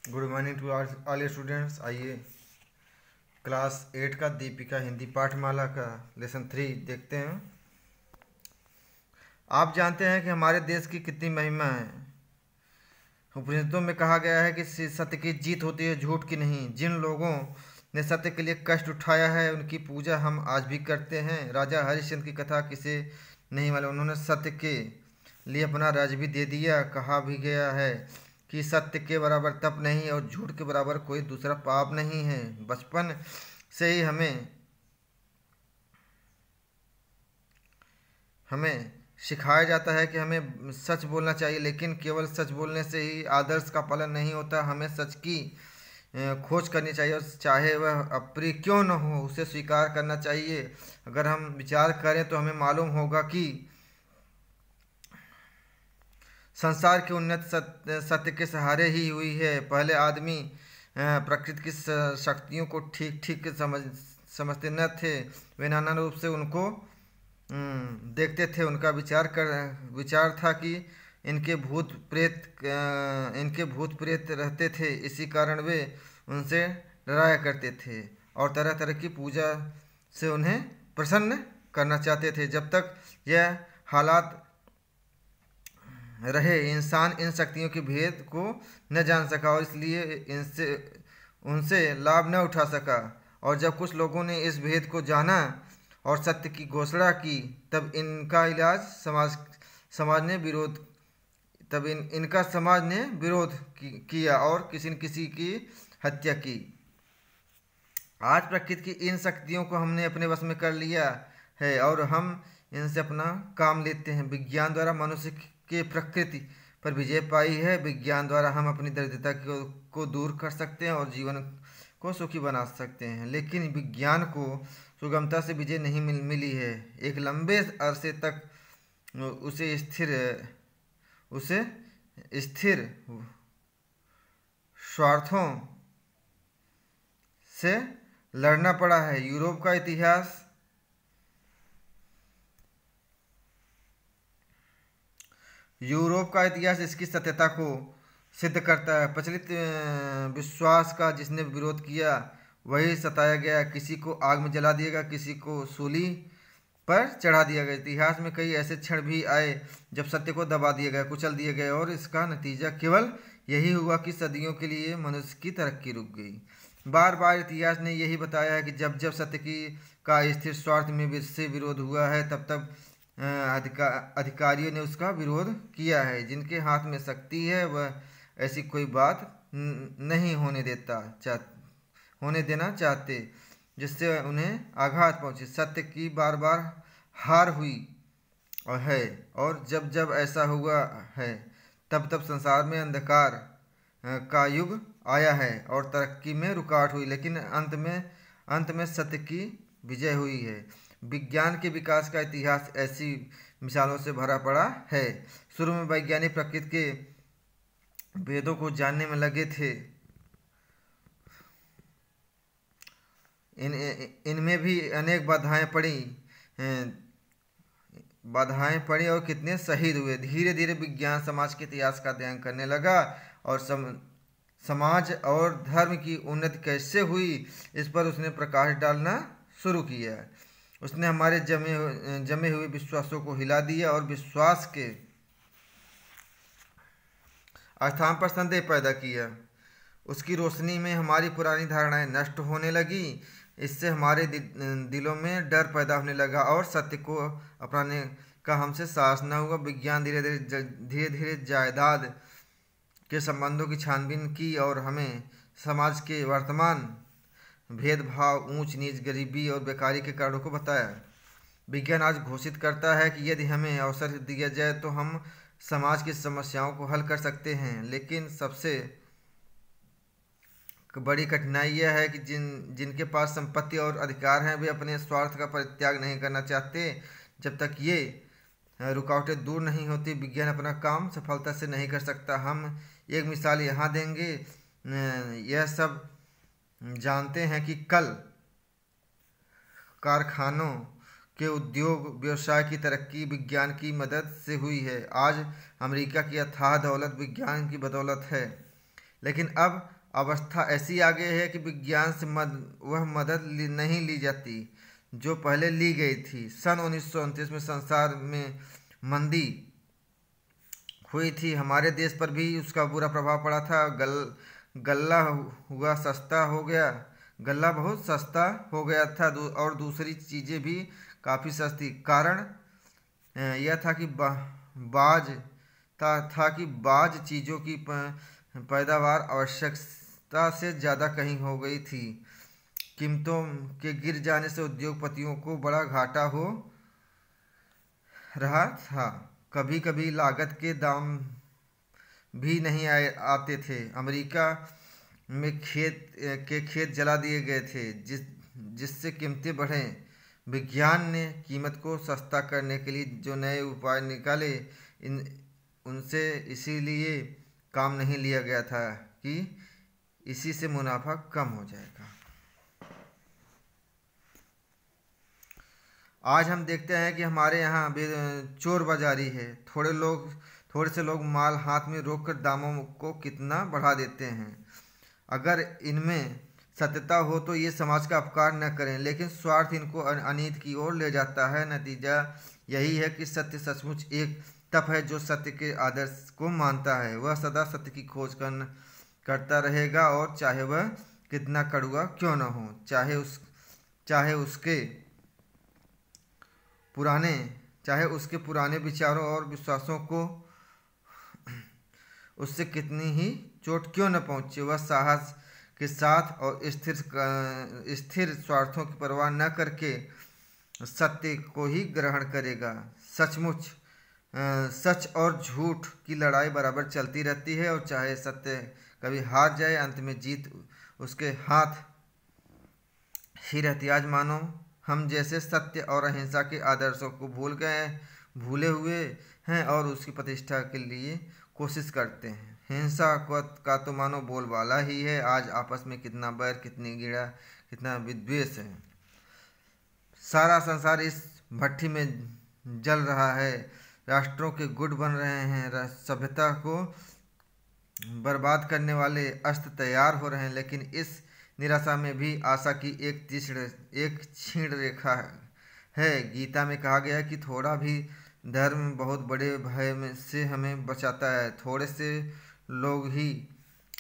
Good morning to all students. आइए class 8 का दीपिका हिंदी पाठमाला का लेसन 3 देखते हैं। आप जानते हैं कि हमारे देश की कितनी महिमा है। उपनिषदों में कहा गया है कि सत्य की जीत होती है, झूठ की नहीं। जिन लोगों ने सत्य के लिए कष्ट उठाया है उनकी पूजा हम आज भी करते हैं। राजा हरिश्चंद्र की कथा किसे नहीं मालूम, उन्होंने सत्य के लिए अपना राज्य भी दे दिया। कहा भी गया है कि सत्य के बराबर तप नहीं और झूठ के बराबर कोई दूसरा पाप नहीं है। बचपन से ही हमें हमें सिखाया जाता है कि हमें सच बोलना चाहिए, लेकिन केवल सच बोलने से ही आदर्श का पालन नहीं होता। हमें सच की खोज करनी चाहिए और चाहे वह अप्रिय क्यों न हो उसे स्वीकार करना चाहिए। अगर हम विचार करें तो हमें मालूम होगा कि संसार की उन्नति सत्य के सहारे ही हुई है। पहले आदमी प्रकृति की शक्तियों को ठीक ठीक समझते न थे। वे नाना रूप से उनको देखते थे। उनका विचार था कि इनके भूत प्रेत रहते थे, इसी कारण वे उनसे डराया करते थे और तरह तरह की पूजा से उन्हें प्रसन्न करना चाहते थे। जब तक यह हालात रहे इंसान इन शक्तियों के भेद को न जान सका और इसलिए इनसे उनसे लाभ न उठा सका। और जब कुछ लोगों ने इस भेद को जाना और सत्य की घोषणा की तब इनका इलाज समाज ने विरोध तब इनका समाज ने विरोध किया और किसी न किसी की हत्या की। आज प्रकृति की इन शक्तियों को हमने अपने वश में कर लिया है और हम इनसे अपना काम लेते हैं। विज्ञान द्वारा मनुष्य के प्रकृति पर विजय पाई है। विज्ञान द्वारा हम अपनी दरिद्रता को दूर कर सकते हैं और जीवन को सुखी बना सकते हैं, लेकिन विज्ञान को सुगमता से विजय नहीं मिली है। एक लंबे अरसे तक उसे स्थिर स्वार्थों से लड़ना पड़ा है। यूरोप का इतिहास इसकी सत्यता को सिद्ध करता है। प्रचलित विश्वास का जिसने विरोध किया वही सताया गया, किसी को आग में जला दिया गया, किसी को सूली पर चढ़ा दिया गया। इतिहास में कई ऐसे क्षण भी आए जब सत्य को दबा दिया गया, कुचल दिया गया और इसका नतीजा केवल यही हुआ कि सदियों के लिए मनुष्य की तरक्की रुक गई। बार बार इतिहास ने यही बताया है कि जब जब सत्य का स्थिर स्वार्थ में से विरोध हुआ है तब तब अधिकारियों ने उसका विरोध किया है। जिनके हाथ में शक्ति है वह ऐसी कोई बात नहीं होने देना चाहते जिससे उन्हें आघात पहुंचे। सत्य की बार बार हार हुई है और जब जब ऐसा हुआ है तब तब संसार में अंधकार का युग आया है और तरक्की में रुकावट हुई, लेकिन अंत में सत्य की विजय हुई है। विज्ञान के विकास का इतिहास ऐसी मिसालों से भरा पड़ा है। शुरू में वैज्ञानिक प्रकृति के भेदों को जानने में लगे थे। इनमें भी अनेक बाधाएं पड़ी और कितने शहीद हुए। धीरे धीरे विज्ञान समाज के इतिहास का अध्ययन करने लगा और समाज और धर्म की उन्नति कैसे हुई इस पर उसने प्रकाश डालना शुरू किया। उसने हमारे जमे हुए विश्वासों को हिला दिया और विश्वास के स्थान पर संदेह पैदा किया। उसकी रोशनी में हमारी पुरानी धारणाएं नष्ट होने लगी। इससे हमारे दिलों में डर पैदा होने लगा और सत्य को अपनाने का हमसे साहस न हुआ। विज्ञान धीरे धीरे जायदाद के संबंधों की छानबीन की और हमें समाज के वर्तमान भेदभाव, ऊंच नीच, गरीबी और बेकारी के कारणों को बताया। विज्ञान आज घोषित करता है कि यदि हमें अवसर दिया जाए तो हम समाज की समस्याओं को हल कर सकते हैं, लेकिन सबसे बड़ी कठिनाई यह है कि जिनके पास संपत्ति और अधिकार हैं वे अपने स्वार्थ का परित्याग नहीं करना चाहते। जब तक ये रुकावटें दूर नहीं होती विज्ञान अपना काम सफलता से नहीं कर सकता। हम एक मिसाल यहाँ देंगे। यह सब जानते हैं कि कल कारखानों के उद्योग व्यवसाय की तरक्की विज्ञान की मदद से हुई है। आज अमेरिका की अथाह दौलत विज्ञान की बदौलत है। लेकिन अब अवस्था ऐसी आ गई है कि विज्ञान से वह मदद नहीं ली जाती जो पहले ली गई थी। सन 1929 में संसार में मंदी हुई थी, हमारे देश पर भी उसका बुरा प्रभाव पड़ा था। गल्ला हुआ सस्ता हो गया, गल्ला बहुत सस्ता हो गया था और दूसरी चीज़ें भी काफ़ी सस्ती। कारण यह था कि बाज चीज़ों की पैदावार आवश्यकता से ज़्यादा कहीं हो गई थी। कीमतों के गिर जाने से उद्योगपतियों को बड़ा घाटा हो रहा था। कभी कभी लागत के दाम भी नहीं आते थे। अमेरिका में खेत जला दिए गए थे जिससे कीमतें बढ़ें। विज्ञान ने कीमत को सस्ता करने के लिए जो नए उपाय निकाले उनसे इसीलिए काम नहीं लिया गया था कि इसी से मुनाफा कम हो जाएगा। आज हम देखते हैं कि हमारे यहाँ चोर बाजारी है। थोड़े से लोग माल हाथ में रोक कर दामों को कितना बढ़ा देते हैं। अगर इनमें सत्यता हो तो ये समाज का अपकार न करें, लेकिन स्वार्थ इनको अनीति की ओर ले जाता है। नतीजा यही है कि सत्य सचमुच एक तप है। जो सत्य के आदर्श को मानता है वह सदा सत्य की खोज करता रहेगा, और चाहे वह कितना कड़वा क्यों न हो, चाहे उसके पुराने विचारों और विश्वासों को उससे कितनी ही चोट क्यों न पहुंचे, वह साहस के साथ और स्थिर स्वार्थों की परवाह न करके सत्य को ही ग्रहण करेगा। सच और झूठ की लड़ाई बराबर चलती रहती है, और चाहे सत्य कभी हार जाए, अंत में जीत उसके हाथ ही रहती। आज मानो हम जैसे सत्य और अहिंसा के आदर्शों को भूले हुए हैं और उसकी प्रतिष्ठा के लिए कोशिश करते हैं। हिंसा का तो मानो बोलबाला ही है। आज आपस में कितना बैर, कितनी घृणा, कितना विद्वेष है। सारा संसार इस भट्टी में जल रहा है। राष्ट्रों के गुट बन रहे हैं, सभ्यता को बर्बाद करने वाले अस्त्र तैयार हो रहे हैं, लेकिन इस निराशा में भी आशा की एक क्षीण रेखा है। गीता में कहा गया है कि थोड़ा भी धर्म बहुत बड़े भय में से हमें बचाता है। थोड़े से लोग ही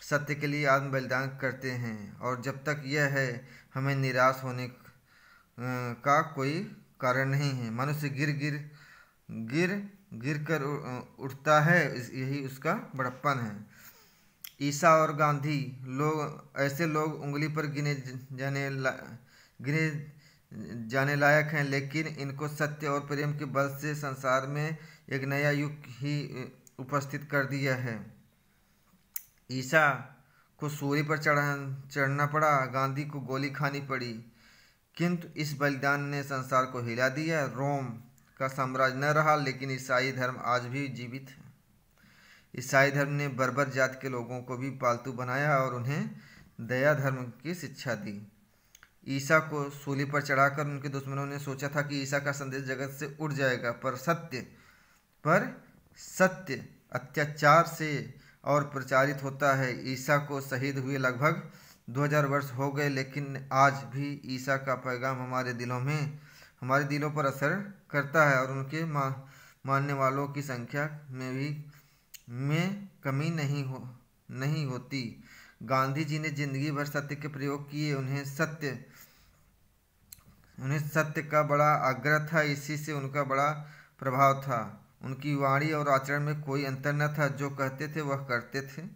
सत्य के लिए आत्म बलिदान करते हैं, और जब तक यह है हमें निराश होने का कोई कारण नहीं है। मनुष्य गिर कर उठता है, यही उसका बड़प्पन है। ईसा और गांधी ऐसे लोग उंगली पर गिने जाने लायक हैं, लेकिन इनको सत्य और प्रेम के बल से संसार में एक नया युग ही उपस्थित कर दिया है। ईसा को सूली पर चढ़ना पड़ा, गांधी को गोली खानी पड़ी, किंतु इस बलिदान ने संसार को हिला दिया। रोम का साम्राज्य न रहा, लेकिन ईसाई धर्म आज भी जीवित है। ईसाई धर्म ने बर्बर जात के लोगों को भी पालतू बनाया और उन्हें दया धर्म की शिक्षा दी। ईसा को सूली पर चढ़ाकर उनके दुश्मनों ने सोचा था कि ईसा का संदेश जगत से उड़ जाएगा, पर सत्य अत्याचार से और प्रचारित होता है। ईसा को शहीद हुए लगभग 2000 वर्ष हो गए, लेकिन आज भी ईसा का पैगाम हमारे दिलों पर असर करता है, और उनके मानने वालों की संख्या में कमी नहीं होती। गांधी जी ने जिंदगी भर सत्य के प्रयोग किए। उन्हें सत्य का बड़ा आग्रह था, इसी से उनका बड़ा प्रभाव था। उनकी वाणी और आचरण में कोई अंतर न था। जो कहते थे वह करते थे।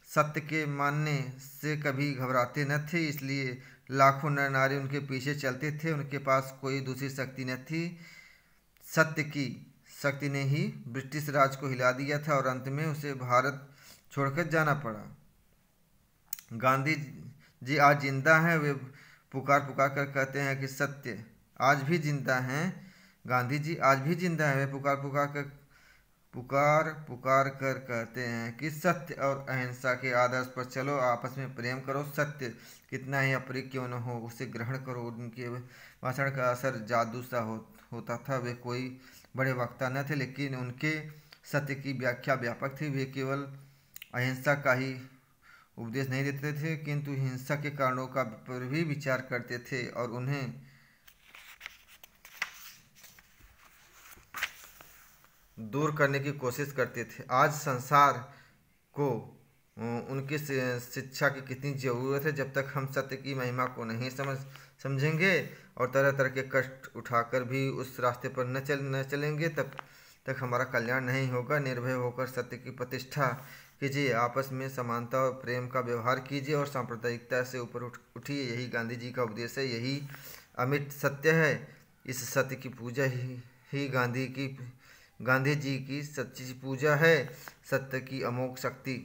सत्य के मानने से कभी घबराते न थे, इसलिए लाखों नर नारी उनके पीछे चलते थे। उनके पास कोई दूसरी शक्ति न थी। सत्य की शक्ति ने ही ब्रिटिश राज को हिला दिया था, और अंत में उसे भारत छोड़कर जाना पड़ा। गांधी जी आज जिंदा हैं। वे पुकार कर कहते हैं कि सत्य आज भी जिंदा हैं। गांधी जी आज भी जिंदा हैं। वे पुकार कर कहते हैं कि सत्य और अहिंसा के आदर्श पर चलो, आपस में प्रेम करो। सत्य कितना ही अप्रिय क्यों न हो, उसे ग्रहण करो। उनके भाषण का असर जादू सा होता था। वे कोई बड़े वक्ता न थे, लेकिन उनके सत्य की व्याख्या व्यापक थी। वे केवल अहिंसा का ही उपदेश नहीं देते थे, किंतु हिंसा के कारणों का पर भी विचार करते थे और उन्हें दूर करने की कोशिश करते थे। आज संसार को उनकी शिक्षा की कितनी ज़रूरत है। जब तक हम सत्य की महिमा को नहीं समझेंगे और तरह तरह के कष्ट उठाकर भी उस रास्ते पर न चलेंगे, तब तक हमारा कल्याण नहीं होगा। निर्भय होकर सत्य की प्रतिष्ठा कीजिए, आपस में समानता और प्रेम का व्यवहार कीजिए और सांप्रदायिकता से ऊपर उठिए। यही गांधी जी का उपदेश है, यही अमिट सत्य है। इस सत्य की पूजा ही गांधी जी की सच्ची पूजा है। सत्य की अमोघ शक्ति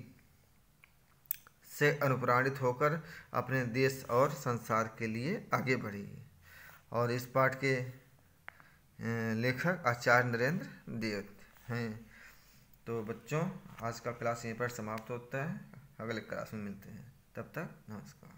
से अनुप्राणित होकर अपने देश और संसार के लिए आगे बढ़िए। और इस पाठ के लेखक आचार्य नरेंद्र देव हैं। तो बच्चों, आज का क्लास यहीं पर समाप्त होता है। अगले क्लास में मिलते हैं, तब तक नमस्कार।